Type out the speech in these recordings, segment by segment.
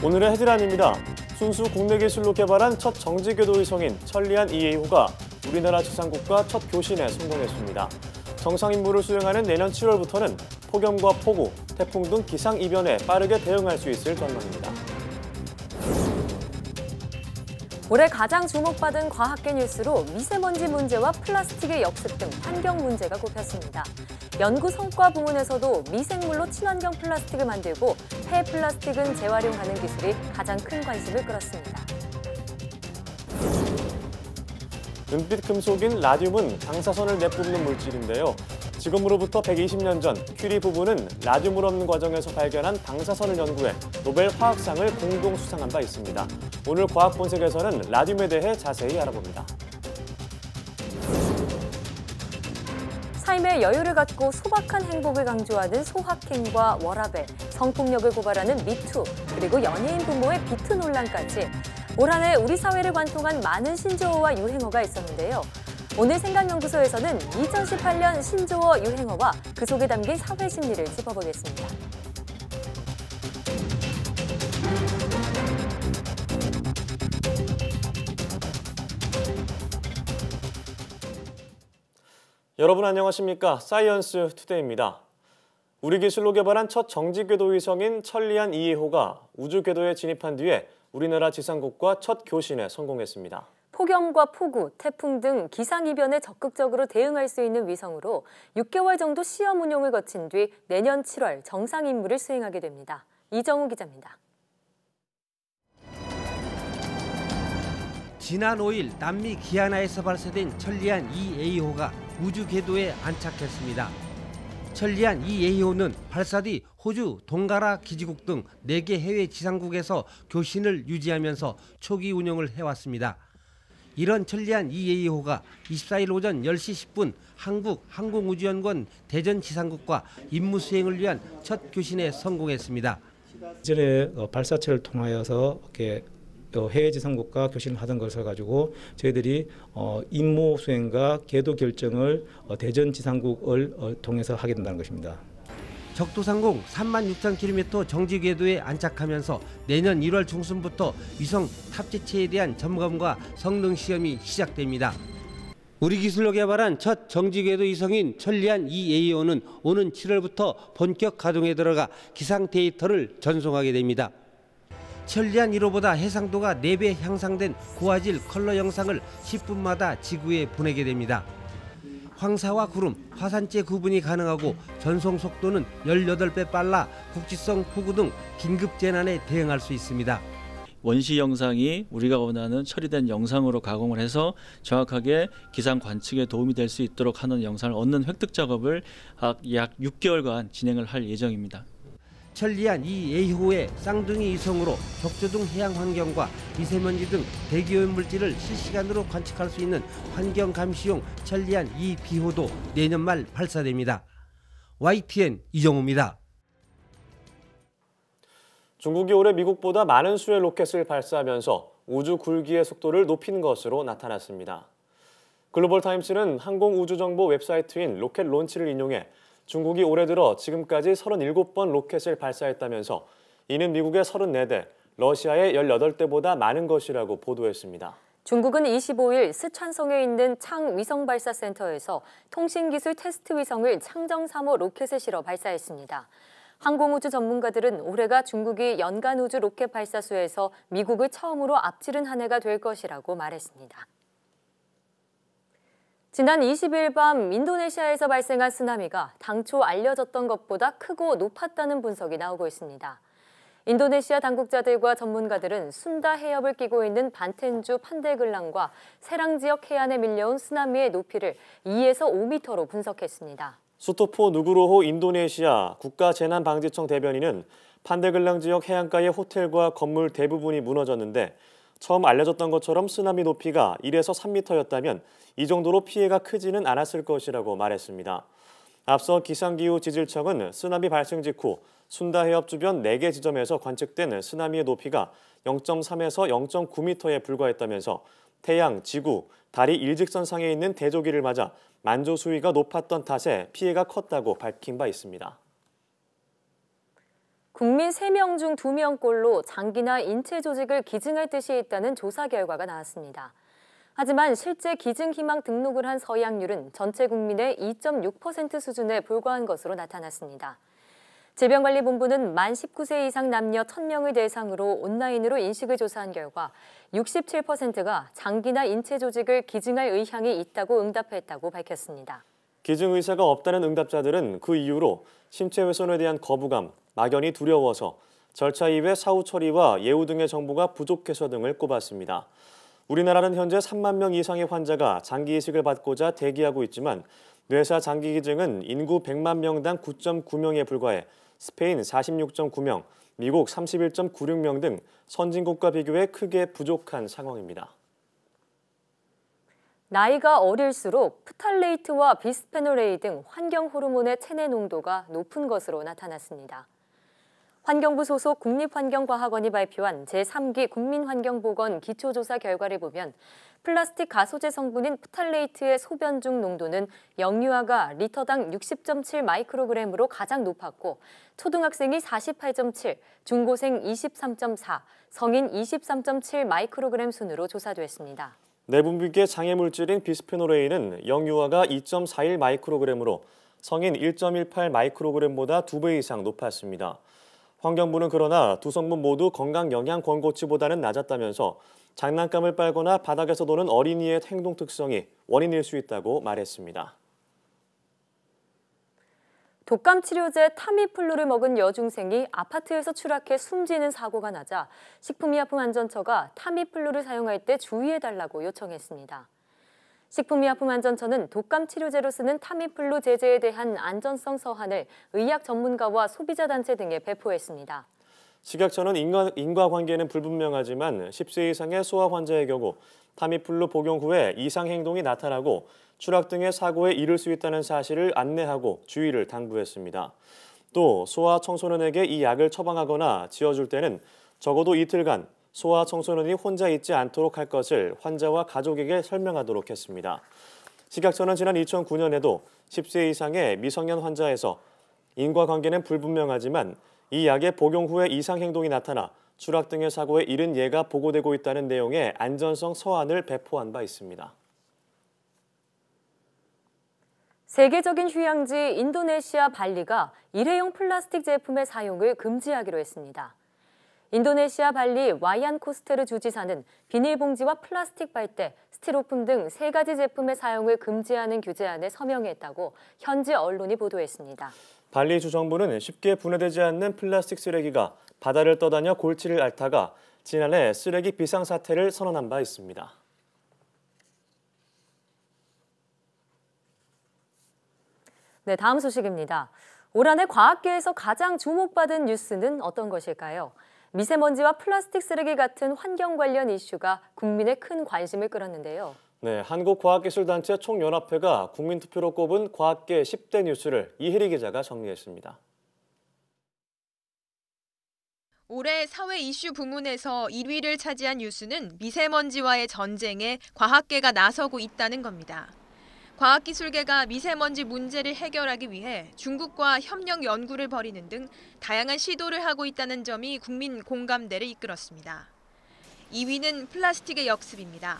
오늘의 헤드라인입니다. 순수 국내 기술로 개발한 첫 정지궤도 위성인 천리안 2A호가 우리나라 지상국과 첫 교신에 성공했습니다. 정상 임무를 수행하는 내년 7월부터는 폭염과 폭우, 태풍 등 기상 이변에 빠르게 대응할 수 있을 전망입니다. 올해 가장 주목받은 과학계 뉴스로 미세먼지 문제와 플라스틱의 역습 등 환경 문제가 꼽혔습니다. 연구 성과 부문에서도 미생물로 친환경 플라스틱을 만들고 폐 플라스틱은 재활용하는 기술이 가장 큰 관심을 끌었습니다. 은빛 금속인 라듐은 방사선을 내뿜는 물질인데요. 지금으로부터 120년 전 큐리 부부는 라듐을 얻는 과정에서 발견한 방사선을 연구해 노벨 화학상을 공동 수상한 바 있습니다. 오늘 과학본색에서는 라듐에 대해 자세히 알아봅니다. 삶의 여유를 갖고 소박한 행복을 강조하는 소확행과 워라밸, 성폭력을 고발하는 미투, 그리고 연예인 부모의 비트 논란까지 올 한 해 우리 사회를 관통한 많은 신조어와 유행어가 있었는데요. 오늘 생각연구소에서는 2018년 신조어 유행어와 그 속에 담긴 사회 심리를 짚어보겠습니다. 여러분 안녕하십니까? 사이언스 투데이입니다. 우리 기술로 개발한 첫 정지궤도 위성인 천리안 2A호가 우주궤도에 진입한 뒤에 우리나라 지상국과 첫 교신에 성공했습니다. 폭염과 폭우, 태풍 등 기상이변에 적극적으로 대응할 수 있는 위성으로 6개월 정도 시험 운용을 거친 뒤 내년 7월 정상 임무를 수행하게 됩니다. 이정우 기자입니다. 지난 5일 남미 기아나에서 발사된 천리안 2A호가 우주 궤도에 안착했습니다. 천리안 2A호는 발사 뒤 호주, 동가라 기지국 등 4개 해외 지상국에서 교신을 유지하면서 초기 운영을 해왔습니다. 이런 천리안 2A호가 24일 오전 10시 10분 한국 항공우주연구원 대전 지상국과 임무 수행을 위한 첫 교신에 성공했습니다. 이전에 발사체를 통하여서 이렇게 해외 지상국과 교신을 하던 것을 가지고 저희들이 임무 수행과 궤도 결정을 대전 지상국을 통해서 하게 된다는 것입니다. 적도상공 36,000km 정지 궤도에 안착하면서 내년 1월 중순부터 위성 탑재체에 대한 점검과 성능 시험이 시작됩니다. 우리 기술로 개발한 첫 정지 궤도 위성인 천리안 2A호는 오는 7월부터 본격 가동에 들어가 기상 데이터를 전송하게 됩니다. 천리안 1호보다 해상도가 4배 향상된 고화질 컬러 영상을 10분마다 지구에 보내게 됩니다. 황사와 구름, 화산재 구분이 가능하고 전송 속도는 18배 빨라 국지성 폭우 등 긴급 재난에 대응할 수 있습니다. 원시 영상이 우리가 원하는 처리된 영상으로 가공을 해서 정확하게 기상 관측에 도움이 될 수 있도록 하는 영상을 얻는 획득 작업을 약 6개월간 진행을 할 예정입니다. 천리안 2A호의 쌍둥이 위성으로 적조등 해양 환경과 미세먼지 등 대기오염 물질을 실시간으로 관측할 수 있는 환경 감시용 천리안 2B호도 내년 말 발사됩니다. YTN 이정우입니다. 중국이 올해 미국보다 많은 수의 로켓을 발사하면서 우주 굴기의 속도를 높인 것으로 나타났습니다. 글로벌타임스는 항공우주정보 웹사이트인 로켓 론치를 인용해 중국이 올해 들어 지금까지 37번 로켓을 발사했다면서 이는 미국의 34대, 러시아의 18대보다 많은 것이라고 보도했습니다. 중국은 25일 스촨성에 있는 창 위성발사센터에서 통신기술 테스트 위성을 창정 3호 로켓을 실어 발사했습니다. 항공우주 전문가들은 올해가 중국이 연간 우주 로켓 발사 수에서 미국을 처음으로 앞지른 한 해가 될 것이라고 말했습니다. 지난 20일 밤 인도네시아에서 발생한 쓰나미가 당초 알려졌던 것보다 크고 높았다는 분석이 나오고 있습니다. 인도네시아 당국자들과 전문가들은 순다 해협을 끼고 있는 반텐주 판데글랑과 세랑 지역 해안에 밀려온 쓰나미의 높이를 2에서 5m로 분석했습니다. 수토포 누구로호 인도네시아 국가재난방지청 대변인은 판데글랑 지역 해안가의 호텔과 건물 대부분이 무너졌는데 처음 알려졌던 것처럼 쓰나미 높이가 1에서 3m였다면 이 정도로 피해가 크지는 않았을 것이라고 말했습니다. 앞서 기상기후지질청은 쓰나미 발생 직후 순다 해협 주변 4개 지점에서 관측된 쓰나미의 높이가 0.3에서 0.9m에 불과했다면서 태양, 지구, 달이 일직선상에 있는 대조기를 맞아 만조 수위가 높았던 탓에 피해가 컸다고 밝힌 바 있습니다. 국민 3명 중 2명꼴로 장기나 인체 조직을 기증할 뜻이 있다는 조사 결과가 나왔습니다. 하지만 실제 기증 희망 등록을 한 서양률은 전체 국민의 2.6% 수준에 불과한 것으로 나타났습니다. 질병관리본부는 만 19세 이상 남녀 1,000명을 대상으로 온라인으로 인식을 조사한 결과 67%가 장기나 인체 조직을 기증할 의향이 있다고 응답했다고 밝혔습니다. 기증 의사가 없다는 응답자들은 그 이유로 신체 훼손에 대한 거부감, 막연히 두려워서 절차 이외 사후 처리와 예우 등의 정보가 부족해서 등을 꼽았습니다. 우리나라는 현재 3만 명 이상의 환자가 장기 이식을 받고자 대기하고 있지만 뇌사 장기 기증은 인구 100만 명당 9.9명에 불과해 스페인 46.9명, 미국 31.96명 등 선진국과 비교해 크게 부족한 상황입니다. 나이가 어릴수록 프탈레이트와 비스페놀 A 등 환경 호르몬의 체내 농도가 높은 것으로 나타났습니다. 환경부 소속 국립환경과학원이 발표한 제3기 국민환경보건 기초조사 결과를 보면 플라스틱 가소제 성분인 프탈레이트의 소변 중 농도는 영유아가 리터당 60.7 마이크로그램으로 가장 높았고 초등학생이 48.7, 중고생 23.4, 성인 23.7 마이크로그램 순으로 조사됐습니다. 내분비계 장애 물질인 비스페놀 A는 영유아가 2.41 마이크로그램으로 성인 1.18 마이크로그램보다 2배 이상 높았습니다. 환경부는 그러나 두 성분 모두 건강 영양 권고치보다는 낮았다면서 장난감을 빨거나 바닥에서 노는 어린이의 행동 특성이 원인일 수 있다고 말했습니다. 독감 치료제 타미플루를 먹은 여중생이 아파트에서 추락해 숨지는 사고가 나자 식품의약품안전처가 타미플루를 사용할 때 주의해달라고 요청했습니다. 식품의약품안전처는 독감 치료제로 쓰는 타미플루 제제에 대한 안전성 서한을 의학 전문가와 소비자 단체 등에 배포했습니다. 식약처는 인과관계는 불분명하지만 10세 이상의 소아 환자의 경우 타미플루 복용 후에 이상 행동이 나타나고 추락 등의 사고에 이를 수 있다는 사실을 안내하고 주의를 당부했습니다. 또 소아 청소년에게 이 약을 처방하거나 지어줄 때는 적어도 이틀간 소아 청소년이 혼자 있지 않도록 할 것을 환자와 가족에게 설명하도록 했습니다. 식약처는 지난 2009년에도 10세 이상의 미성년 환자에서 인과관계는 불분명하지만 이 약의 복용 후에 이상 행동이 나타나 추락 등의 사고에 이른 예가 보고되고 있다는 내용의 안전성 서한을 배포한 바 있습니다. 세계적인 휴양지 인도네시아 발리가 일회용 플라스틱 제품의 사용을 금지하기로 했습니다. 인도네시아 발리 와이안 코스테르 주지사는 비닐봉지와 플라스틱 빨대, 스티로폼 등 3가지 제품의 사용을 금지하는 규제안에 서명했다고 현지 언론이 보도했습니다. 발리 주정부는 쉽게 분해되지 않는 플라스틱 쓰레기가 바다를 떠다녀 골치를 앓다가 지난해 쓰레기 비상사태를 선언한 바 있습니다. 네, 다음 소식입니다. 올 한해 과학계에서 가장 주목받은 뉴스는 어떤 것일까요? 미세먼지와 플라스틱 쓰레기 같은 환경 관련 이슈가 국민의 큰 관심을 끌었는데요. 네, 한국과학기술단체 총연합회가 국민투표로 꼽은 과학계 10대 뉴스를 이혜리 기자가 정리했습니다. 올해 사회 이슈 부문에서 1위를 차지한 뉴스는 미세먼지와의 전쟁에 과학계가 나서고 있다는 겁니다. 과학기술계가 미세먼지 문제를 해결하기 위해 중국과 협력 연구를 벌이는 등 다양한 시도를 하고 있다는 점이 국민 공감대를 이끌었습니다. 2위는 플라스틱의 역습입니다.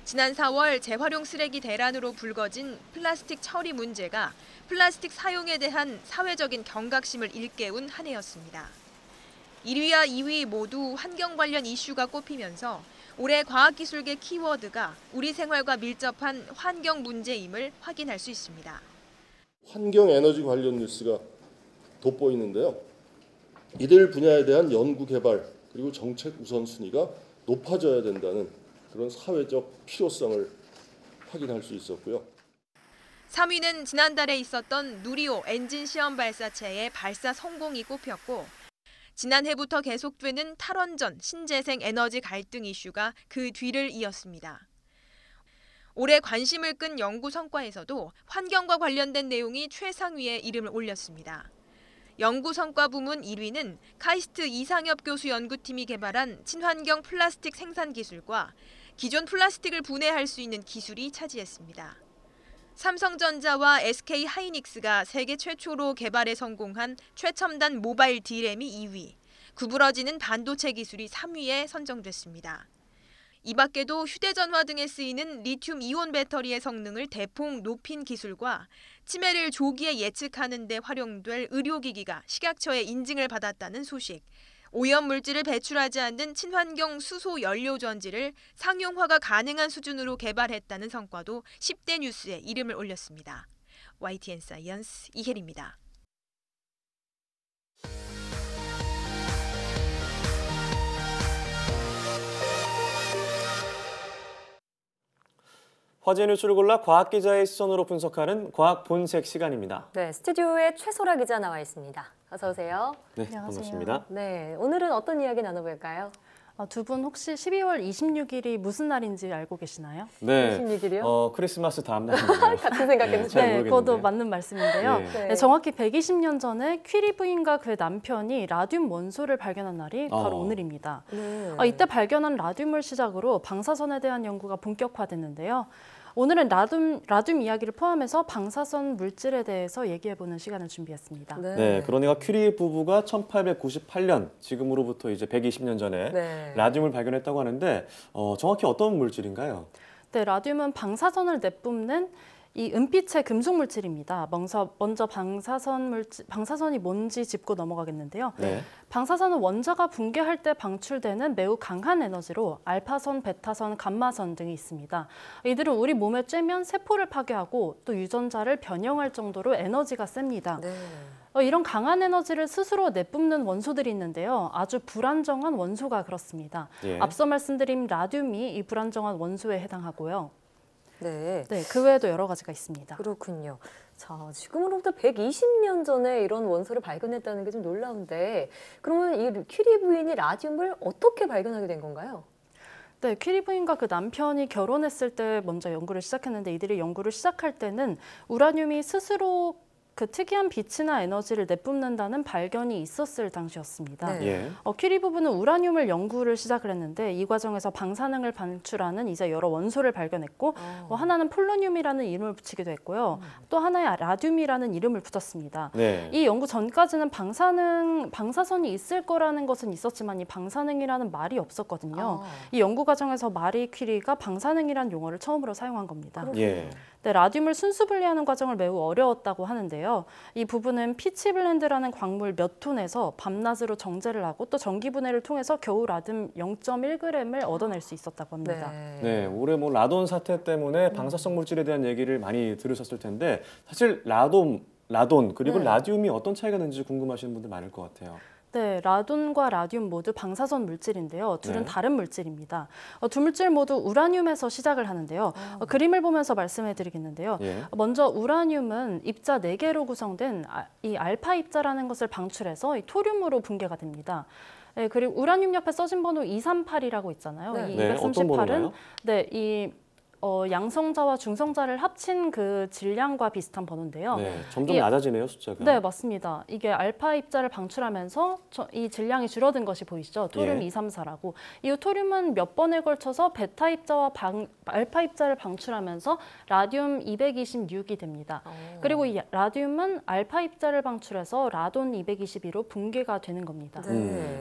지난 4월 재활용 쓰레기 대란으로 불거진 플라스틱 처리 문제가 플라스틱 사용에 대한 사회적인 경각심을 일깨운 한 해였습니다. 1위와 2위 모두 환경 관련 이슈가 꼽히면서 올해 과학기술계 키워드가 우리 생활과 밀접한 환경 문제임을 확인할 수 있습니다. 환경 에너지 관련 뉴스가 돋보이는데요. 이들 분야에 대한 연구 개발 그리고 정책 우선순위가 높아져야 된다는 그런 사회적 필요성을 확인할 수 있었고요. 3위는 지난달에 있었던 누리호 엔진 시험 발사체의 발사 성공이 꼽혔고 지난해부터 계속되는 탈원전, 신재생 에너지 갈등 이슈가 그 뒤를 이었습니다. 올해 관심을 끈 연구 성과에서도 환경과 관련된 내용이 최상위에 이름을 올렸습니다. 연구 성과 부문 1위는 카이스트 이상엽 교수 연구팀이 개발한 친환경 플라스틱 생산 기술과 기존 플라스틱을 분해할 수 있는 기술이 차지했습니다. 삼성전자와 SK 하이닉스가 세계 최초로 개발에 성공한 최첨단 모바일 D램이 2위, 구부러지는 반도체 기술이 3위에 선정됐습니다. 이 밖에도 휴대전화 등에 쓰이는 리튬 이온 배터리의 성능을 대폭 높인 기술과 치매를 조기에 예측하는 데 활용될 의료기기가 식약처의 인증을 받았다는 소식, 오염물질을 배출하지 않는 친환경 수소 연료 전지를 상용화가 가능한 수준으로 개발했다는 성과도 10대 뉴스에 이름을 올렸습니다. YTN 사이언스 이혜리입니다. 화제 뉴스를 골라 과학 기자의 시선으로 분석하는 과학 본색 시간입니다. 네, 스튜디오에 최소라 기자 나와 있습니다. 어서 오세요. 네, 반갑습니다. 네, 오늘은 어떤 이야기 나눠볼까요? 두 분 혹시 12월 26일이 무슨 날인지 알고 계시나요? 네, 26일이요? 크리스마스 다음 날인데요. 같은 생각했는데. 잘 네, 모르겠는데. 그것도 맞는 말씀인데요. 네. 네, 정확히 120년 전에 퀴리 부인과 그의 남편이 라듐 원소를 발견한 날이 바로 오늘입니다. 네. 이때 발견한 라듐을 시작으로 방사선에 대한 연구가 본격화됐는데요. 오늘은 라듐 이야기를 포함해서 방사선 물질에 대해서 얘기해보는 시간을 준비했습니다. 네, 그러니까 큐리 부부가 1898년, 지금으로부터 이제 120년 전에 네. 라듐을 발견했다고 하는데 정확히 어떤 물질인가요? 네, 라듐은 방사선을 내뿜는 이 은빛의 금속 물질입니다. 먼저 방사선이 뭔지 짚고 넘어가겠는데요. 네. 방사선은 원자가 붕괴할 때 방출되는 매우 강한 에너지로 알파선, 베타선, 감마선 등이 있습니다. 이들은 우리 몸에 쬐면 세포를 파괴하고 또 유전자를 변형할 정도로 에너지가 셉니다. 네. 이런 강한 에너지를 스스로 내뿜는 원소들이 있는데요. 아주 불안정한 원소가 그렇습니다. 예. 앞서 말씀드린 라듐이 이 불안정한 원소에 해당하고요. 네. 네, 그 외에도 여러 가지가 있습니다. 그렇군요. 자, 지금으로부터 120년 전에 이런 원소를 발견했다는 게 좀 놀라운데, 그러면 이 퀴리 부인이 라듐을 어떻게 발견하게 된 건가요? 네, 퀴리 부인과 그 남편이 결혼했을 때 먼저 연구를 시작했는데 이들이 연구를 시작할 때는 우라늄이 스스로 그 특이한 빛이나 에너지를 내뿜는다는 발견이 있었을 당시였습니다. 네. 예. 퀴리 부부는 우라늄을 연구를 시작을 했는데 이 과정에서 방사능을 방출하는 이제 여러 원소를 발견했고 하나는 폴로늄이라는 이름을 붙이기도 했고요. 또 하나의 라듐이라는 이름을 붙였습니다. 네. 이 연구 전까지는 방사선이 있을 거라는 것은 있었지만 이 방사능이라는 말이 없었거든요. 이 연구 과정에서 마리 퀴리가 방사능이라는 용어를 처음으로 사용한 겁니다. 예. 네, 라듐을 순수 분리하는 과정을 매우 어려웠다고 하는데요. 이 부분은 피치블렌드라는 광물 몇 톤에서 밤낮으로 정제를 하고 또 전기분해를 통해서 겨우 라듐 0.1g을 얻어낼 수 있었다고 합니다. 네, 올해 라돈 사태 때문에 방사성 물질에 대한 얘기를 많이 들으셨을 텐데 사실 라돈 그리고 라듐이 어떤 차이가 있는지 궁금하시는 분들 많을 것 같아요. 네, 라돈과 라듐 모두 방사선 물질인데요. 둘은 네. 다른 물질입니다. 두 물질 모두 우라늄에서 시작을 하는데요. 그림을 보면서 말씀해 드리겠는데요. 예. 먼저 우라늄은 입자 4개로 구성된 이 알파 입자라는 것을 방출해서 이 토륨으로 붕괴가 됩니다. 네, 그리고 우라늄 옆에 써진 번호 238이라고 있잖아요. 네. 이 네, 어떤 238은 번호인가요? 이 양성자와 중성자를 합친 그 질량과 비슷한 번호인데요. 네, 점점 낮아지네요, 숫자가. 네, 맞습니다. 이게 알파 입자를 방출하면서 이 질량이 줄어든 것이 보이시죠? 토륨 예. 234라고. 이 토륨은 몇 번에 걸쳐서 베타 입자와 알파 입자를 방출하면서 라듐 226이 됩니다. 그리고 이 라듐은 알파 입자를 방출해서 라돈 222로 붕괴가 되는 겁니다.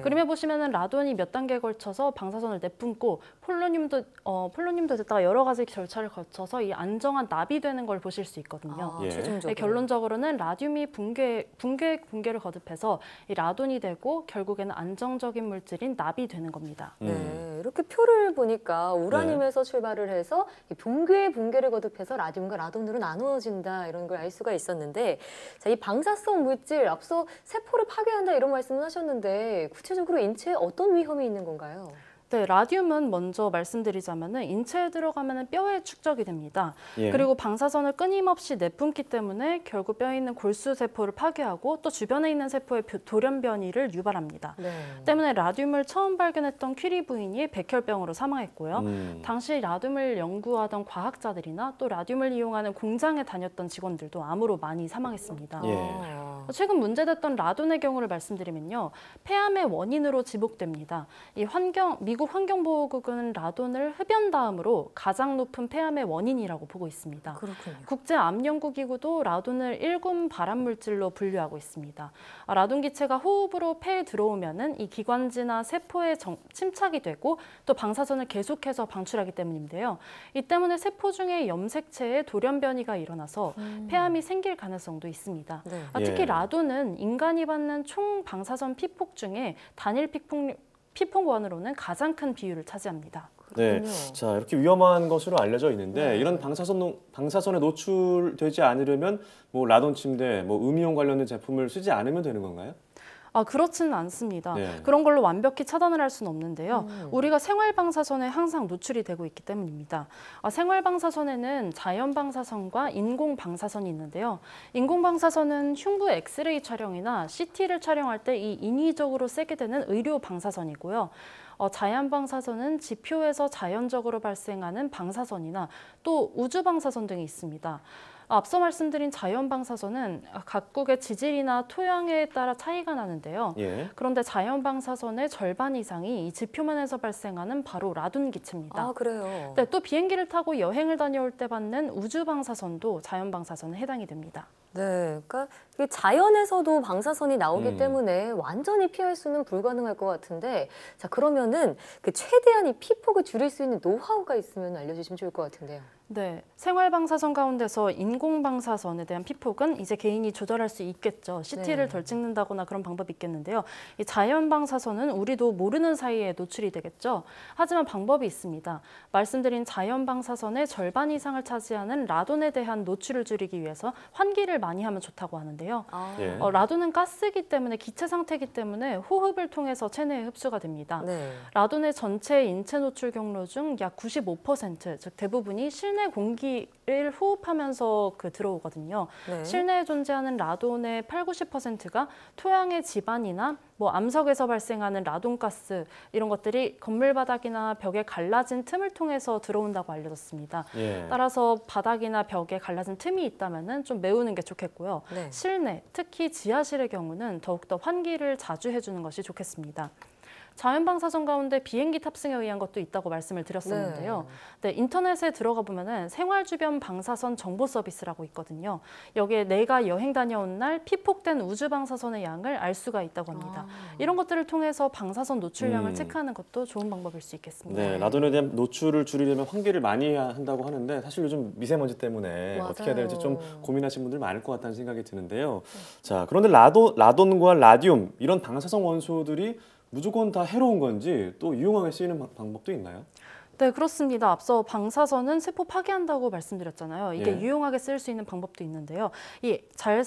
그림에 보시면은 라돈이 몇 단계에 걸쳐서 방사선을 내뿜고 폴로늄도 됐다가 여러 가지 절차를 거쳐서 이 안정한 납이 되는 걸 보실 수 있거든요. 예. 최종적으로. 네, 결론적으로는 라듐이 붕괴를 거듭해서 이 라돈이 되고 결국에는 안정적인 물질인 납이 되는 겁니다. 네, 이렇게 표를 보니까 우라늄에서 출발을 해서 이 붕괴를 거듭해서 라듐과 라돈으로 나누어진다 이런 걸 알 수가 있었는데, 자, 이 방사성 물질 앞서 세포를 파괴한다 이런 말씀을 하셨는데 구체적으로 인체에 어떤 위험이 있는 건가요? 네, 라듐은 먼저 말씀드리자면은 인체에 들어가면은 뼈에 축적이 됩니다. 예. 그리고 방사선을 끊임없이 내뿜기 때문에 결국 뼈에 있는 골수 세포를 파괴하고 또 주변에 있는 세포의 돌연 변이를 유발합니다. 네. 때문에 라듐을 처음 발견했던 퀴리 부인이 백혈병으로 사망했고요. 당시 라듐을 연구하던 과학자들이나 또 라듐을 이용하는 공장에 다녔던 직원들도 암으로 많이 사망했습니다. 예. 최근 문제됐던 라돈의 경우를 말씀드리면요. 폐암의 원인으로 지목됩니다. 미국 환경보호국은 라돈을 흡연다음으로 가장 높은 폐암의 원인이라고 보고 있습니다. 그렇군요. 국제암연구기구도 라돈을 1군 발암물질로 분류하고 있습니다. 라돈 기체가 호흡으로 폐에 들어오면은 이 기관지나 세포에 침착이 되고 또 방사선을 계속해서 방출하기 때문인데요. 이 때문에 세포 중에 염색체에 돌연변이가 일어나서 폐암이 생길 가능성도 있습니다. 네. 특히 예. 라돈은 인간이 받는 총 방사선 피폭 중에 단일 피폭원으로는 가장 큰 비율을 차지합니다. 네, 자 이렇게 위험한 것으로 알려져 있는데 이런 방사선에 노출되지 않으려면 뭐 라돈 침대, 뭐 음이온 관련된 제품을 쓰지 않으면 되는 건가요? 그렇지는 않습니다. 네. 그런 걸로 완벽히 차단을 할 수는 없는데요. 우리가 생활방사선에 항상 노출이 되고 있기 때문입니다. 생활방사선에는 자연방사선과 인공방사선이 있는데요. 인공방사선은 흉부 엑스레이 촬영이나 CT를 촬영할 때 이 인위적으로 쐬게 되는 의료방사선이고요. 자연방사선은 지표에서 자연적으로 발생하는 방사선이나 또 우주방사선 등이 있습니다. 앞서 말씀드린 자연방사선은 각국의 지질이나 토양에 따라 차이가 나는데요. 예. 그런데 자연방사선의 절반 이상이 이 지표면에서 발생하는 바로 라돈 기체입니다. 아, 그래요? 네, 또 비행기를 타고 여행을 다녀올 때 받는 우주방사선도 자연방사선에 해당이 됩니다. 네, 그러니까 이게 자연에서도 방사선이 나오기 때문에 완전히 피할 수는 불가능할 것 같은데, 자 그러면은 그 최대한 이 피폭을 줄일 수 있는 노하우가 있으면 알려주시면 좋을 것 같은데요. 네, 생활방사선 가운데서 인공방사선에 대한 피폭은 이제 개인이 조절할 수 있겠죠. CT를 덜 찍는다거나 그런 방법이 있겠는데요. 이 자연방사선은 우리도 모르는 사이에 노출이 되겠죠. 하지만 방법이 있습니다. 말씀드린 자연방사선의 절반 이상을 차지하는 라돈에 대한 노출을 줄이기 위해서 환기를 많이 하면 좋다고 하는데요. 예. 라돈은 가스이기 때문에 기체 상태이기 때문에 호흡을 통해서 체내에 흡수가 됩니다. 네. 라돈의 전체 인체 노출 경로 중 약 95%, 즉 대부분이 실내 공기를 호흡하면서 들어오거든요. 네. 실내에 존재하는 라돈의 80~90%가 토양의 지반이나 암석에서 발생하는 라돈가스 이런 것들이 건물 바닥이나 벽에 갈라진 틈을 통해서 들어온다고 알려졌습니다. 예. 따라서 바닥이나 벽에 갈라진 틈이 있다면 좀 메우는 게 좋겠고요. 네. 실내, 특히 지하실의 경우는 더욱더 환기를 자주 해주는 것이 좋겠습니다. 자연방사선 가운데 비행기 탑승에 의한 것도 있다고 말씀을 드렸었는데요. 네, 인터넷에 들어가 보면은 생활 주변 방사선 정보 서비스라고 있거든요. 여기에 내가 여행 다녀온 날 피폭된 우주 방사선의 양을 알 수가 있다고 합니다. 이런 것들을 통해서 방사선 노출량을 체크하는 것도 좋은 방법일 수 있겠습니다. 네, 라돈에 대한 노출을 줄이려면 환기를 많이 한다고 하는데 사실 요즘 미세먼지 때문에 맞아요. 어떻게 해야 될지 좀 고민하시는 분들 많을 것 같다는 생각이 드는데요. 자, 그런데 라돈과 라듐 이런 방사성 원소들이 무조건 다 해로운 건지 또 유용하게 쓰이는 방법도 있나요? 네, 그렇습니다. 앞서 방사선은 세포 파괴한다고 말씀드렸잖아요. 이게 예. 유용하게 쓸 수 있는 방법도 있는데요. 잘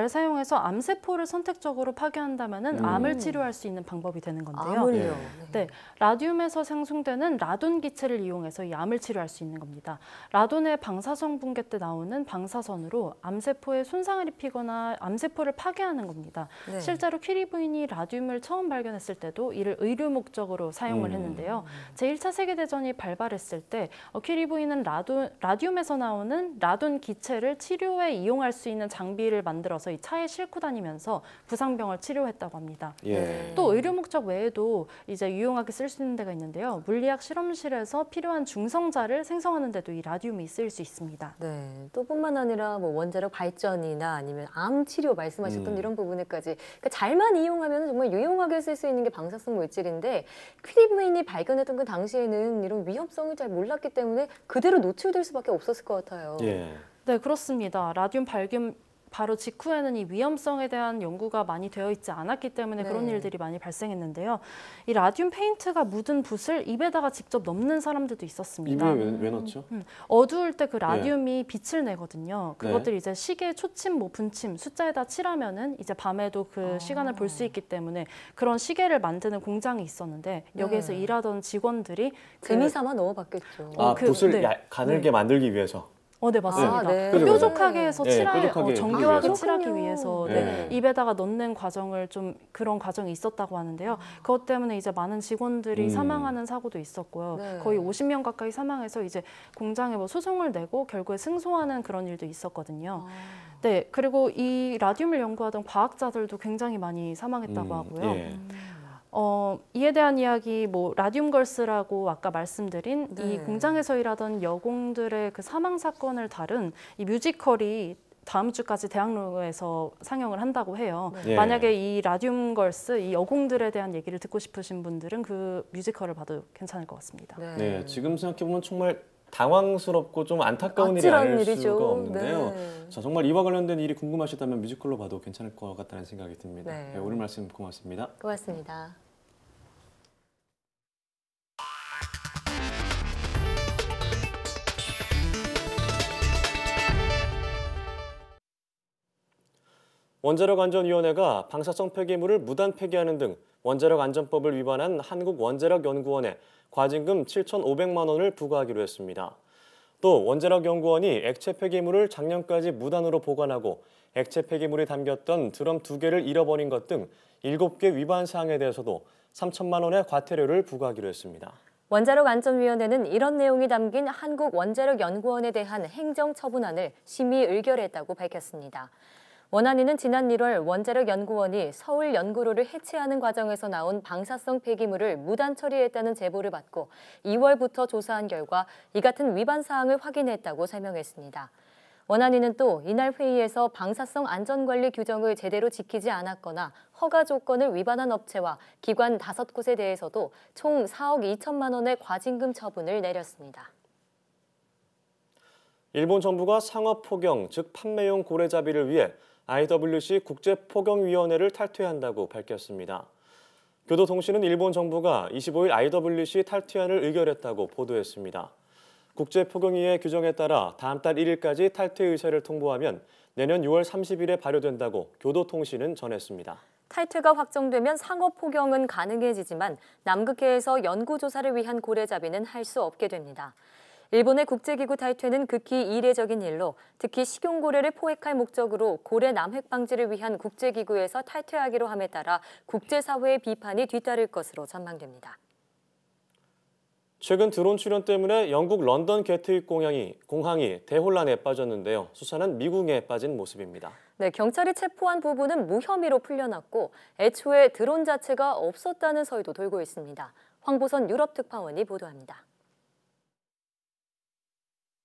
사용해서 암세포를 선택적으로 파괴한다면 암을 치료할 수 있는 방법이 되는 건데요. 암을요? 네, 라듐에서 생성되는 라돈 기체를 이용해서 이 암을 치료할 수 있는 겁니다. 라돈의 방사성 붕괴 때 나오는 방사선으로 암세포에 손상을 입히거나 암세포를 파괴하는 겁니다. 네. 실제로 실제로 퀴리 부인이 라듐을 처음 발견했을 때도 이를 의료 목적으로 사용을 했는데요. 제1차 세계대전이 발발했을 때 퀴리 부인은 라듐에서 나오는 라돈 기체를 치료에 이용할 수 있는 장비를 만들어서 이 차에 싣고 다니면서 부상병을 치료했다고 합니다. 예. 또 의료 목적 외에도 이제 유용하게 쓸 수 있는 데가 있는데요. 물리학 실험실에서 필요한 중성자를 생성하는 데도 이 라듐이 쓰일 수 있습니다. 네, 또 뿐만 아니라 원자력 발전이나 아니면 암 치료 말씀하셨던 이런 부분에까지 그러니까 잘만 이용하면 정말 유용하게 쓸 수 있는 게 방사성 물질인데 퀴리 부인이 발견했던 그 당시에는 이런 위험성을 잘 몰랐기 때문에 그대로 노출될 수밖에 없었을 것 같아요. 예. 네, 그렇습니다. 라듐 발견 바로 직후에는 이 위험성에 대한 연구가 많이 되어 있지 않았기 때문에 그런 일들이 많이 발생했는데요. 이 라듐 페인트가 묻은 붓을 입에다가 직접 넣는 사람들도 있었습니다. 입에 왜 넣었죠? 어두울 때 그 라듐이 빛을 내거든요. 그것들 네. 이제 시계 초침, 분침, 숫자에다 칠하면은 이제 밤에도 그 시간을 볼 수 있기 때문에 그런 시계를 만드는 공장이 있었는데 여기에서 일하던 직원들이 재미삼아 넣어봤겠죠. 붓을 가늘게 만들기 위해서. 네, 맞습니다. 네. 뾰족하게 해서 네, 뾰족하게 정교하게 그렇군요. 칠하기 위해서 네. 입에다가 넣는 과정을 좀 그런 과정이 있었다고 하는데요. 그것 때문에 이제 많은 직원들이 사망하는 사고도 있었고요. 네. 거의 50명 가까이 사망해서 이제 공장에 소송을 내고 결국에 승소하는 그런 일도 있었거든요. 네, 그리고 이 라듐을 연구하던 과학자들도 굉장히 많이 사망했다고 하고요. 예. 이에 대한 이야기, 뭐 라듐걸스라고 아까 말씀드린 네. 이 공장에서 일하던 여공들의 그 사망 사건을 다룬 이 뮤지컬이 다음 주까지 대학로에서 상영을 한다고 해요. 네. 만약에 이 라듐걸스, 이 여공들에 대한 얘기를 듣고 싶으신 분들은 그 뮤지컬을 봐도 괜찮을 것 같습니다. 네, 지금 생각해보면 정말 당황스럽고 좀 안타까운 일이 아찔한 아닐 일이죠. 수가 없는데요. 네. 자, 정말 이와 관련된 일이 궁금하시다면 뮤지컬로 봐도 괜찮을 것 같다는 생각이 듭니다. 네. 네, 오늘 말씀 고맙습니다. 고맙습니다. 원자력안전위원회가 방사성 폐기물을 무단 폐기하는 등 원자력안전법을 위반한 한국원자력연구원에 과징금 7,500만 원을 부과하기로 했습니다. 또 원자력연구원이 액체 폐기물을 작년까지 무단으로 보관하고 액체 폐기물이 담겼던 드럼 2개를 잃어버린 것 등 7개 위반 사항에 대해서도 3천만 원의 과태료를 부과하기로 했습니다. 원자력안전위원회는 이런 내용이 담긴 한국원자력연구원에 대한 행정처분안을 심의 의결했다고 밝혔습니다. 원안위는 지난 1월 원자력연구원이 서울 연구로를 해체하는 과정에서 나온 방사성 폐기물을 무단 처리했다는 제보를 받고 2월부터 조사한 결과 이 같은 위반 사항을 확인했다고 설명했습니다. 원안위는 또 이날 회의에서 방사성 안전관리 규정을 제대로 지키지 않았거나 허가 조건을 위반한 업체와 기관 5곳에 대해서도 총 4억 2천만 원의 과징금 처분을 내렸습니다. 일본 정부가 상업 포경, 즉 판매용 고래잡이를 위해 IWC 국제포경위원회를 탈퇴한다고 밝혔습니다. 교도통신은 일본 정부가 25일 IWC 탈퇴안을 의결했다고 보도했습니다. 국제포경위의 규정에 따라 다음 달 1일까지 탈퇴 의사를 통보하면 내년 6월 30일에 발효된다고 교도통신은 전했습니다. 탈퇴가 확정되면 상업 포경은 가능해지지만 남극해에서 연구조사를 위한 고래잡이는 할 수 없게 됩니다. 일본의 국제기구 탈퇴는 극히 이례적인 일로 특히 식용고래를 포획할 목적으로 고래 남획 방지를 위한 국제기구에서 탈퇴하기로 함에 따라 국제사회의 비판이 뒤따를 것으로 전망됩니다. 최근 드론 출현 때문에 영국 런던 게트윅 공항이 대혼란에 빠졌는데요. 수사는 미궁에 빠진 모습입니다. 네, 경찰이 체포한 부부는 무혐의로 풀려났고 애초에 드론 자체가 없었다는 설도 돌고 있습니다. 황보선 유럽 특파원이 보도합니다.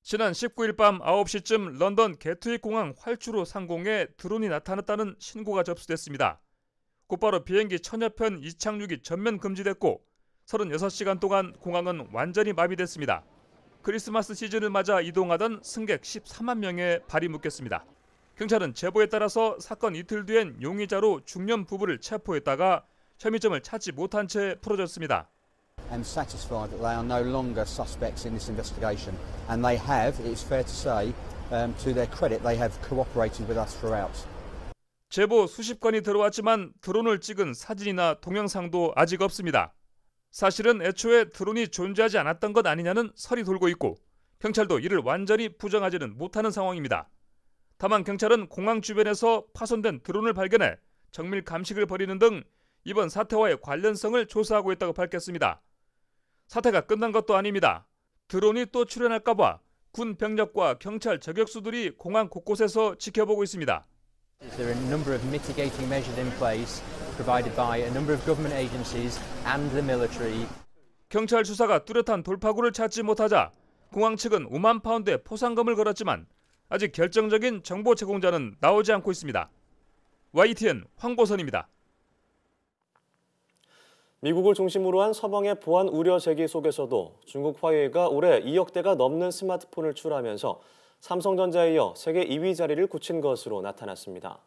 지난 19일 밤 9시쯤 런던 게트윅 공항 활주로 상공에 드론이 나타났다는 신고가 접수됐습니다. 곧바로 비행기 천여 편 이착륙이 전면 금지됐고 36시간 동안 공항은 완전히 마비됐습니다. 크리스마스 시즌을 맞아 이동하던 승객 13만 명의 발이 묶였습니다. 경찰은 제보에 따라서 사건 이틀 뒤엔 용의자로 중년 부부를 체포했다가 혐의점을 찾지 못한 채 풀어줬습니다. I'm satisfied that they are no longer suspects in this investigation, and they have, it's fair to say, to their credit, they have cooperated with us throughout. 제보 수십 건이 들어왔지만 드론을 찍은 사진이나 동영상도 아직 없습니다. 사실은 애초에 드론이 존재하지 않았던 것 아니냐는 설이 돌고 있고 경찰도 이를 완전히 부정하지는 못하는 상황입니다. 다만 경찰은 공항 주변에서 파손된 드론을 발견해 정밀 감식을 벌이는 등 이번 사태와의 관련성을 조사하고 있다고 밝혔습니다. 사태가 끝난 것도 아닙니다. 드론이 또 출현할까 봐 군 병력과 경찰 저격수들이 공항 곳곳에서 지켜보고 있습니다. There are a number of mitigating measures in place provided by a number of government agencies and the military. 경찰 수사가 뚜렷한 돌파구를 찾지 못하자 공항 측은 5만 파운드의 포상금을 걸었지만 아직 결정적인 정보 제공자는 나오지 않고 있습니다. YTN 황보선입니다. 미국을 중심으로 한 서방의 보안 우려 제기 속에서도 중국 화웨이가 올해 2억 대가 넘는 스마트폰을 출하하면서 삼성전자에 이어 세계 2위 자리를 굳힌 것으로 나타났습니다.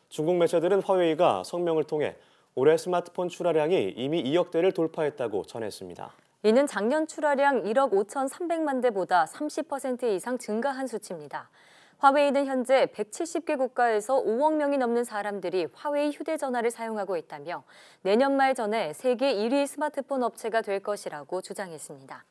중국 매체들은 화웨이가 성명을 통해 올해 스마트폰 출하량이 이미 2억 대를 돌파했다고 전했습니다. 이는 작년 출하량 1억 5,300만 대보다 30% 이상 증가한 수치입니다. 화웨이는 현재 170개 국가에서 5억 명이 넘는 사람들이 화웨이 휴대전화를 사용하고 있다며 내년 말 전에 세계 1위 스마트폰 업체가 될 것이라고 주장했습니다.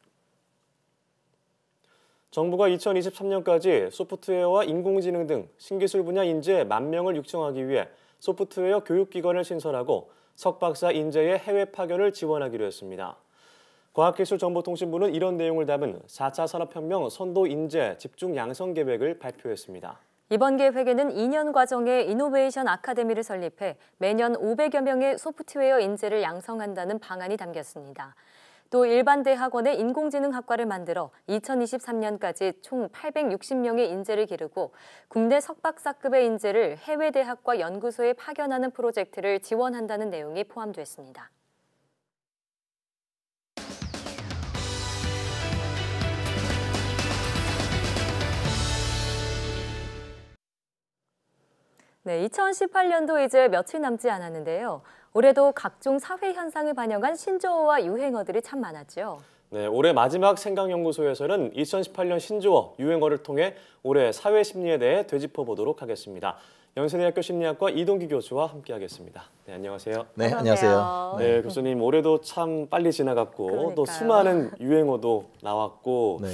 정부가 2023년까지 소프트웨어와 인공지능 등 신기술 분야 인재 10,000명을 육성하기 위해 소프트웨어 교육기관을 신설하고 석박사 인재의 해외 파견을 지원하기로 했습니다. 과학기술정보통신부는 이런 내용을 담은 4차 산업혁명 선도 인재 집중 양성 계획을 발표했습니다. 이번 계획에는 2년 과정의 이노베이션 아카데미를 설립해 매년 500여 명의 소프트웨어 인재를 양성한다는 방안이 담겼습니다. 또 일반 대학원의 인공지능학과를 만들어 2023년까지 총 860명의 인재를 기르고 국내 석박사급의 인재를 해외 대학과 연구소에 파견하는 프로젝트를 지원한다는 내용이 포함됐습니다. 네, 2018년도 이제 며칠 남지 않았는데요. 올해도 각종 사회 현상을 반영한 신조어와 유행어들이 참 많았죠. 네, 올해 마지막 생각연구소에서는 2018년 신조어, 유행어를 통해 올해 사회 심리에 대해 되짚어 보도록 하겠습니다. 연세대학교 심리학과 이동기 교수와 함께하겠습니다. 네, 안녕하세요. 네, 안녕하세요. 네, 교수님 올해도 참 빨리 지나갔고 그러니까요. 또 수많은 유행어도 나왔고 네.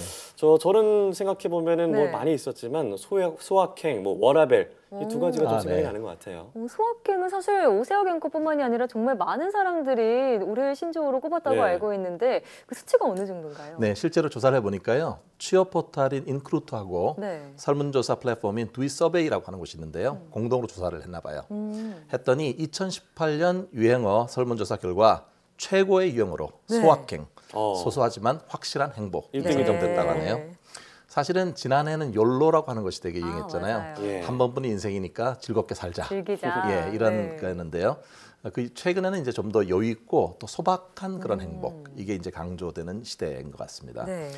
저는 생각해 보면은 네. 뭐 많이 있었지만 소확행, 뭐 워라벨 이 두 가지가 좀 생각이 네. 나는 것 같아요. 소확행은 사실 오세혁 앵커뿐만이 아니라 정말 많은 사람들이 올해의 신조어로 꼽았다고 네. 알고 있는데 그 수치가 어느 정도인가요? 네, 실제로 조사를 해보니까요. 취업 포털인 인크루트하고 네. 설문조사 플랫폼인 두이서베이라고 하는 곳이 있는데요. 공동으로 조사를 했나 봐요. 했더니 2018년 유행어 설문조사 결과 최고의 유행어로 네. 소확행, 소소하지만 확실한 행복 네. 선정됐다고 하네요. 사실은 지난해는 욜로라고 하는 것이 되게 유행했잖아요. 맞아요. 예. 한 번뿐인 인생이니까 즐겁게 살자. 즐기자. 예, 이런 네. 거였는데요. 그 최근에는 이제 좀 더 여유 있고 또 소박한 그런 행복 이게 이제 강조되는 시대인 것 같습니다. 네.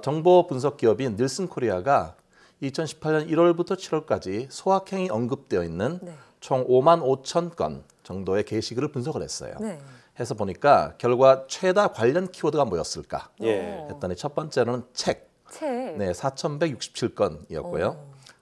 정보 분석 기업인 닐슨 코리아가 2018년 1월부터 7월까지 소확행이 언급되어 있는 네. 총 5만 5천 건 정도의 게시글을 분석을 했어요. 네. 해서 보니까 결과 최다 관련 키워드가 뭐였을까 예. 했더니 첫 번째로는 책, 책. 네, 4,167건이었고요.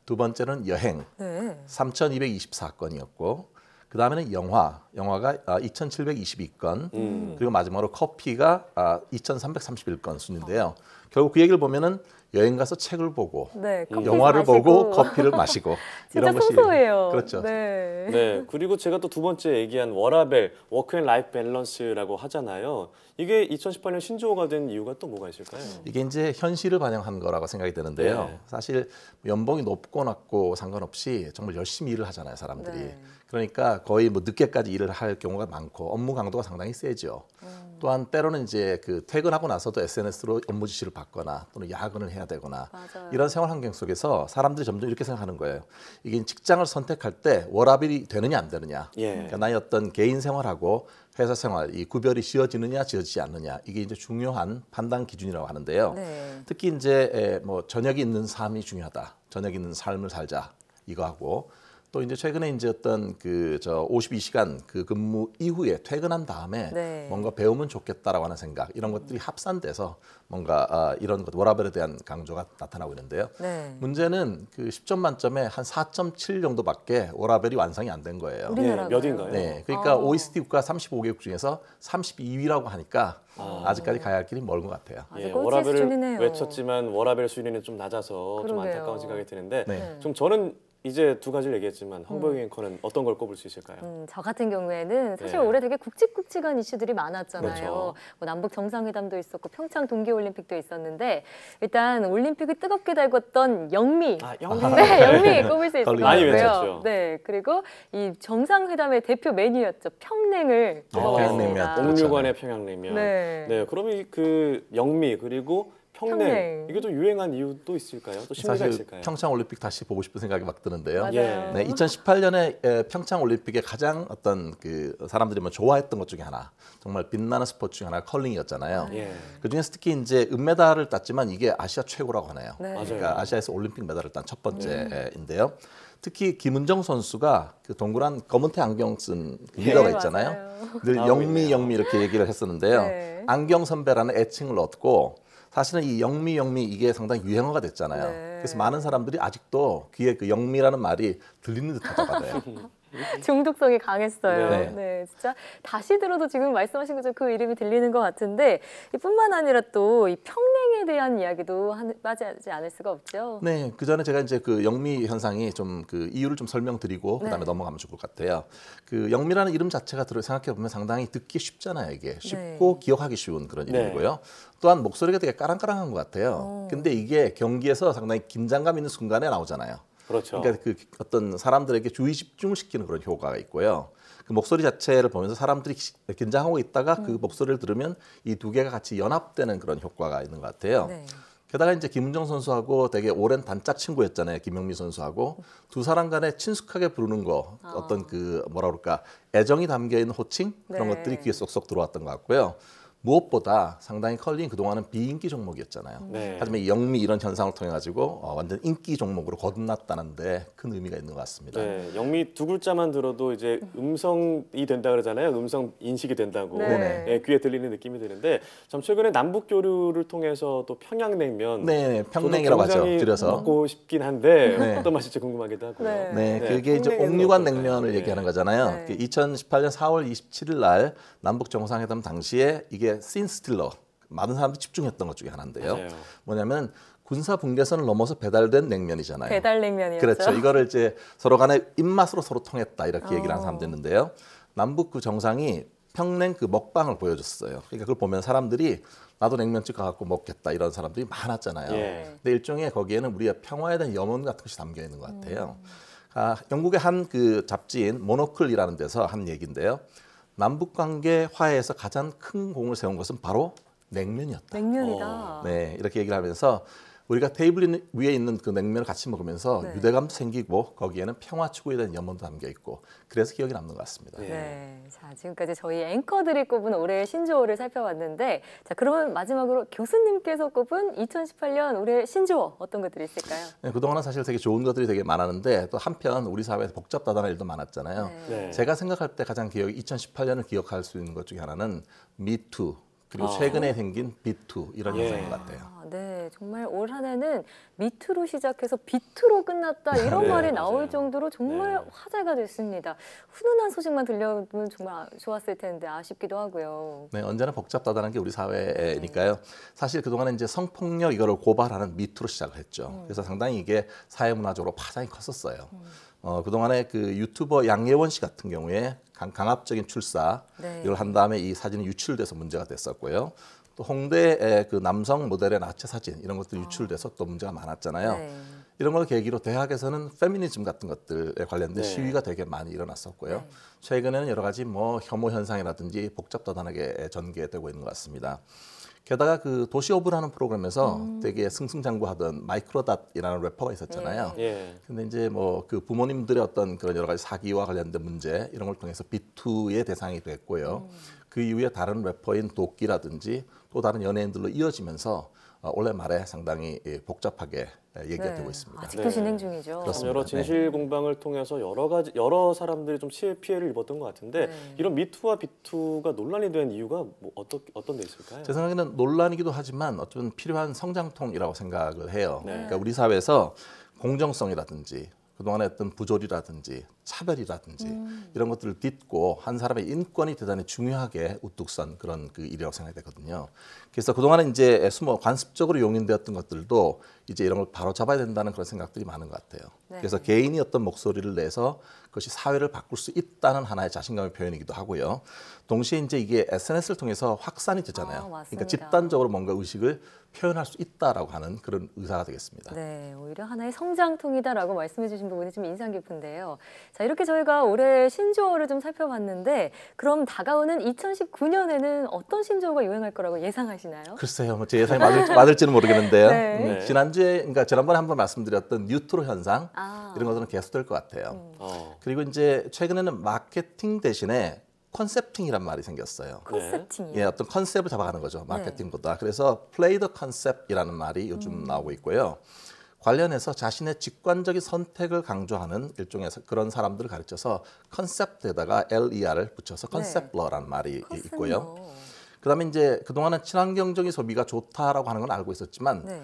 두 번째는 여행, 네. 3,224건이었고 그 다음에는 영화가 2,722건, 그리고 마지막으로 커피가 2,331건 순인데요. 결국 그 얘기를 보면은 여행 가서 책을 보고, 네, 커피 영화를 마시고. 보고 커피를 마시고 진짜 이런 것이 소소해요. 그렇죠. 네. 네, 그리고 제가 또 두 번째 얘기한 워라벨, 워크 앤 라이프 밸런스라고 하잖아요. 이게 2018년 신조어가 된 이유가 또 뭐가 있을까요? 이게 이제 현실을 반영한 거라고 생각이 드는데요. 네. 사실 연봉이 높고 낮고 상관없이 정말 열심히 일을 하잖아요, 사람들이. 네. 그러니까 거의 뭐 늦게까지 일을 할 경우가 많고 업무 강도가 상당히 세죠. 또한 때로는 이제 그 퇴근하고 나서도 SNS로 업무 지시를 받거나 또는 야근을 해야 되거나 맞아요. 이런 생활 환경 속에서 사람들이 점점 이렇게 생각하는 거예요. 이게 직장을 선택할 때 워라밸이 되느냐 안 되느냐. 예. 그러니까 나의 어떤 개인 생활하고 회사 생활 이 구별이 지어지느냐 지어지지 않느냐 이게 이제 중요한 판단 기준이라고 하는데요. 네. 특히 이제 뭐 저녁이 있는 삶이 중요하다. 저녁이 있는 삶을 살자 이거 하고 또 이제 최근에 이제 어떤 그 52시간 그 근무 이후에 퇴근한 다음에 네. 뭔가 배우면 좋겠다라고 하는 생각 이런 것들이 합산돼서 뭔가 이런 것 워라밸에 대한 강조가 나타나고 있는데요. 네. 문제는 그 10점 만점에 한 4.7 정도밖에 워라밸이 완성이 안 된 거예요. 우리나라가요? 몇인가요? 네, 그러니까 OECD 국가 35개국 중에서 32위라고 하니까 아직까지 가야 할 길이 멀은 것 같아요. 아주 예, 꼴찌 워라벨을 수준이네요. 외쳤지만 워라벨 수준이 좀 낮아서 좀 그러게요. 안타까운 생각이 드는데 네. 좀 저는 이제 두 가지를 얘기했지만 황보영 앵커는 어떤 걸 꼽을 수 있을까요? 저 같은 경우에는 사실 네. 올해 되게 굵직굵직한 이슈들이 많았잖아요. 그렇죠. 뭐 남북 정상회담도 있었고 평창 동계올림픽도 있었는데 일단 올림픽을 뜨겁게 달궜던 영미. 영미. 네, 영미 꼽을 수 있을 것 많이 같고요. 외쳤죠. 네, 그리고 이 정상회담의 대표 메뉴였죠. 평냉을 평냉면. 꼽아봤습니다. 옥류관의 평양냉면. 네. 네, 그러면 그 영미 그리고 평냉 평냉. 이게 또 유행한 이유도 있을까요? 또 심리가 사실 있을까요? 평창 올림픽 다시 보고 싶은 생각이 막 드는데요. 맞아요. 예. 네, 2018년에 평창 올림픽에 가장 어떤 그 사람들이 뭐 좋아했던 것 중에 하나, 정말 빛나는 스포츠 중에 하나가 컬링이었잖아요. 예. 그 중에서 특히 이제 은메달을 땄지만 이게 아시아 최고라고 하네요. 네. 맞아요. 그러니까 아시아에서 올림픽 메달을 딴 첫 번째인데요. 특히 김은정 선수가 그 동그란 검은테 안경 쓴 그 리더가 네, 있잖아요. 맞아요. 늘 나오고 영미 있네요. 영미 이렇게 얘기를 했었는데요. 네. 안경 선배라는 애칭을 얻고 사실은 이 영미 이게 상당히 유행어가 됐잖아요. 네. 그래서 많은 사람들이 아직도 귀에 그 영미라는 말이 들리는 듯하다고 하네요. 중독성이 강했어요. 네. 네, 진짜 다시 들어도 지금 말씀하신 것처럼 그 이름이 들리는 것 같은데 뿐만 아니라 또 이 평냉에 대한 이야기도 빠지지 않을 수가 없죠. 네, 그 전에 제가 이제 그 영미 현상이 좀 그 이유를 좀 설명드리고 네. 그다음에 넘어가면 좋을 것 같아요. 그 영미라는 이름 자체가 생각해 보면 상당히 듣기 쉽잖아요. 이게 쉽고 기억하기 쉬운 그런 네. 이름이고요. 또한 목소리가 되게 까랑까랑한 것 같아요. 근데 이게 경기에서 상당히 긴장감 있는 순간에 나오잖아요. 그렇죠. 그러니까 그 어떤 사람들에게 주의 집중을 시키는 그런 효과가 있고요. 그 목소리 자체를 보면서 사람들이 긴장하고 있다가 그 목소리를 들으면 이 두 개가 같이 연합되는 그런 효과가 있는 것 같아요. 네. 게다가 이제 김은정 선수하고 되게 오랜 단짝 친구였잖아요. 김영미 선수하고 두 사람 간에 친숙하게 부르는 거 어떤 그 뭐라 그럴까 애정이 담겨 있는 호칭 그런 네. 것들이 귀에 쏙쏙 들어왔던 것 같고요. 무엇보다 상당히 컬링 그동안은 비인기 종목이었잖아요. 네. 하지만 이 영미 이런 현상을 통해 가지고 완전 인기 종목으로 거듭났다는데 큰 의미가 있는 것 같습니다. 네, 영미 두 글자만 들어도 이제 음성이 된다 그러잖아요. 음성 인식이 된다고 네. 네, 귀에 들리는 느낌이 드는데 참 최근에 남북 교류를 통해서 또 평양냉면 네, 평냉이라고 하죠. 굉장히 줄여서. 먹고 싶긴 한데 네. 어떤 맛일지 궁금하기도 하고요. 네. 네, 네, 그게 이제 평냉에는 옥류관 어떨까요? 냉면을 네. 얘기하는 거잖아요. 네. 그 2018년 4월 27일 날 남북 정상회담 당시에 이게 씬스틸러 많은 사람들이 집중했던 것 중에 하나인데요. 맞아요. 뭐냐면 군사 분계선을 넘어서 배달된 냉면이잖아요. 배달냉면이었죠. 그렇죠. 이거를 이제 서로 간에 입맛으로 서로 통했다 이렇게 얘기를 하는 사람도 있는데요. 남북 그 정상이 평냉 그 먹방을 보여줬어요. 그러니까 그걸 보면 사람들이 나도 냉면집 가갖고 먹겠다 이런 사람들이 많았잖아요. 예. 근데 일종의 거기에는 우리의 평화에 대한 염원 같은 것이 담겨 있는 것 같아요. 영국의 한 그 잡지인 모노클이라는 데서 한 얘기인데요. 남북 관계 화해에서 가장 큰 공을 세운 것은 바로 냉면이었다. 냉면이다. 네, 이렇게 얘기를 하면서 우리가 테이블 위에 있는 그 냉면을 같이 먹으면서 네. 유대감도 생기고 거기에는 평화 추구에 대한 염원도 담겨 있고 그래서 기억이 남는 것 같습니다. 네. 자, 지금까지 저희 앵커들이 꼽은 올해의 신조어를 살펴봤는데, 자, 그러면 마지막으로 교수님께서 꼽은 2018년 올해의 신조어 어떤 것들이 있을까요? 네, 그동안은 사실 되게 좋은 것들이 되게 많았는데 또 한편 우리 사회에서 복잡다단한 일도 많았잖아요. 네. 네. 제가 생각할 때 가장 2018년을 기억할 수 있는 것 중에 하나는 미투 그리고 최근에 생긴 비투 이런 예. 현상인 것 같아요. 아, 네, 정말 올 한 해는 미투로 시작해서 비투로 끝났다 이런 네, 말이 맞아요. 나올 정도로 정말 네. 화제가 됐습니다. 훈훈한 소식만 들려오면 정말 좋았을 텐데 아쉽기도 하고요. 네, 언제나 복잡하다는 게 우리 사회니까요. 사실 그동안에 이제 성폭력 이거를 고발하는 미투로 시작을 했죠. 그래서 상당히 이게 사회문화적으로 파장이 컸었어요. 그동안에 그 유튜버 양예원 씨 같은 경우에 강압적인 출사 네. 이걸 한 다음에 이 사진이 유출돼서 문제가 됐었고요. 또 홍대의 그 남성 모델의 나체 사진 이런 것도 유출돼서 또 문제가 많았잖아요. 네. 이런 걸 계기로 대학에서는 페미니즘 같은 것들에 관련된 네. 시위가 되게 많이 일어났었고요. 네. 최근에는 여러 가지 뭐 혐오 현상이라든지 복잡다단하게 전개되고 있는 것 같습니다. 게다가 그 도시오브라는 프로그램에서 되게 승승장구하던 마이크로닷이라는 래퍼가 있었잖아요. 예. 근데 이제 뭐 그 부모님들의 어떤 그런 여러 가지 사기와 관련된 문제 이런 걸 통해서 비투의 대상이 됐고요. 그 이후에 다른 래퍼인 도끼라든지 또 다른 연예인들로 이어지면서 올해 말에 상당히 복잡하게 얘기가 네. 되고 있습니다. 아직도 네. 진행 중이죠. 그렇습니다. 여러 진실 공방을 통해서 여러 사람들이 좀 피해를 입었던 것 같은데 네. 이런 미투와 비투가 논란이 된 이유가 뭐 어떤 데 있을까요? 제 생각에는 논란이기도 하지만 어쩌면 필요한 성장통이라고 생각을 해요. 네. 그러니까 우리 사회에서 공정성이라든지 그동안의 어떤 부조리라든지 차별이라든지 이런 것들을 딛고 한 사람의 인권이 대단히 중요하게 우뚝 선 그런 그 일이라고 생각이 되거든요. 그래서 그동안에 이제 관습적으로 용인되었던 것들도 이제 이런 걸 바로 잡아야 된다는 그런 생각들이 많은 것 같아요. 네. 그래서 개인이 어떤 목소리를 내서 그것이 사회를 바꿀 수 있다는 하나의 자신감의 표현이기도 하고요. 동시에 이제 이게 SNS를 통해서 확산이 되잖아요. 맞습니다. 그러니까 집단적으로 뭔가 의식을 표현할 수 있다라고 하는 그런 의사가 되겠습니다. 네, 오히려 하나의 성장통이다라고 말씀해 주신 부분이 좀 인상 깊은데요. 자, 이렇게 저희가 올해 신조어를 좀 살펴봤는데 그럼 다가오는 2019년에는 어떤 신조어가 유행할 거라고 예상하시나요? 글쎄요, 뭐 제 예상이 맞을지는 모르겠는데요. 네. 네. 지난번에 한번 말씀드렸던 뉴트로 현상 아. 이런 것들은 계속될 것 같아요. 어. 그리고 이제 최근에는 마케팅 대신에 컨셉팅이란 말이 생겼어요. 컨셉팅이요. 예, 어떤 컨셉을 잡아가는 거죠. 마케팅보다. 그래서 play the concept이라는 말이 요즘 나오고 있고요. 관련해서 자신의 직관적인 선택을 강조하는 일종의 그런 사람들을 가르쳐서 컨셉트에다가 LER을 붙여서 컨셉러라는 말이 있고요. 그다음에 이제 그동안은 친환경적인 소비가 좋다라고 하는 건 알고 있었지만 네.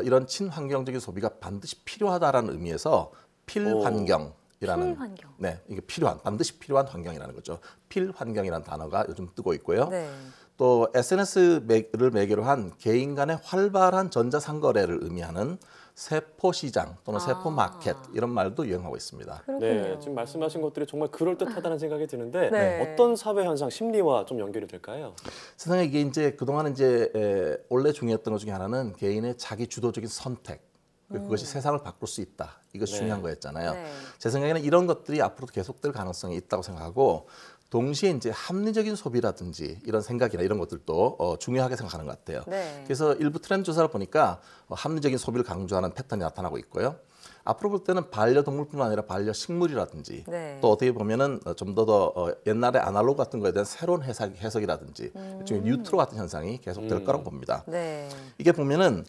이런 친환경적인 소비가 반드시 필요하다라는 의미에서 필환경 이라는 필환경. 네, 이게 반드시 필요한 환경이라는 거죠. 필환경이라는 단어가 요즘 뜨고 있고요. 네. 또 SNS를 매개로 한 개인 간의 활발한 전자상거래를 의미하는 세포 시장 또는 세포 마켓 이런 말도 유행하고 있습니다. 그렇군요. 네, 지금 말씀하신 것들이 정말 그럴듯하다는 생각이 드는데 네. 어떤 사회 현상, 심리와 좀 연결이 될까요? 세상에 이게 이제 그동안은 이제 원래 중요했던 것 중에 하나는 개인의 자기 주도적인 선택 그것이 세상을 바꿀 수 있다. 이것이 네. 중요한 거였잖아요. 네. 제 생각에는 이런 것들이 앞으로도 계속될 가능성이 있다고 생각하고 동시에 이제 합리적인 소비라든지 이런 생각이나 이런 것들도 중요하게 생각하는 것 같아요. 네. 그래서 일부 트렌드 조사를 보니까 합리적인 소비를 강조하는 패턴이 나타나고 있고요. 앞으로 볼 때는 반려동물뿐만 아니라 반려식물이라든지 네. 또 어떻게 보면은 좀 더 옛날에 아날로그 같은 거에 대한 새로운 해석이라든지 일종의 뉴트로 같은 현상이 계속될 거라고 봅니다. 네. 이게 보면은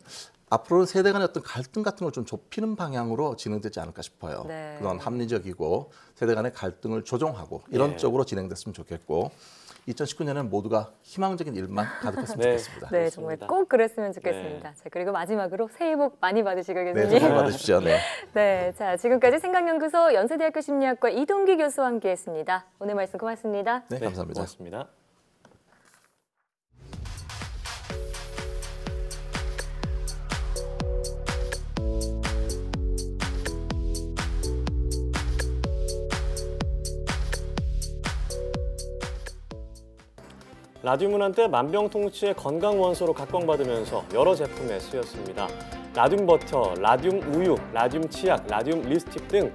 앞으로는 세대 간의 어떤 갈등 같은 걸 좀 좁히는 방향으로 진행되지 않을까 싶어요. 네. 그동안 합리적이고 세대 간의 갈등을 조정하고 이런 네. 쪽으로 진행됐으면 좋겠고 2019년에는 모두가 희망적인 일만 가득했으면 네. 좋겠습니다. 네, 정말 꼭 그랬으면 좋겠습니다. 자, 그리고 마지막으로 새해 복 많이 받으시고 네, 교수님. 정말 받으십시오. 네. 네, 자, 지금까지 생각연구소 연세대학교 심리학과 이동기 교수와 함께했습니다. 오늘 말씀 고맙습니다. 네, 감사합니다. 고맙습니다. 라듐은 한때 만병통치의 건강 원소로 각광받으면서 여러 제품에 쓰였습니다. 라듐 버터, 라듐 우유, 라듐 치약, 라듐 립스틱 등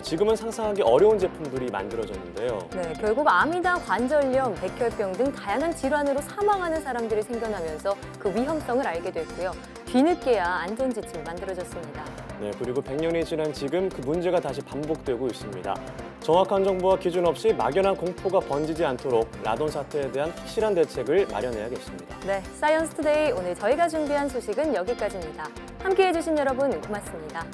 지금은 상상하기 어려운 제품들이 만들어졌는데요. 네, 결국 암이나 관절염, 백혈병 등 다양한 질환으로 사망하는 사람들이 생겨나면서 그 위험성을 알게 됐고요. 뒤늦게야 안전지침이 만들어졌습니다. 네, 그리고 100년이 지난 지금 그 문제가 다시 반복되고 있습니다. 정확한 정보와 기준 없이 막연한 공포가 번지지 않도록 라돈 사태에 대한 확실한 대책을 마련해야겠습니다. 네, 사이언스 투데이 오늘 저희가 준비한 소식은 여기까지입니다. 함께해 주신 여러분 고맙습니다.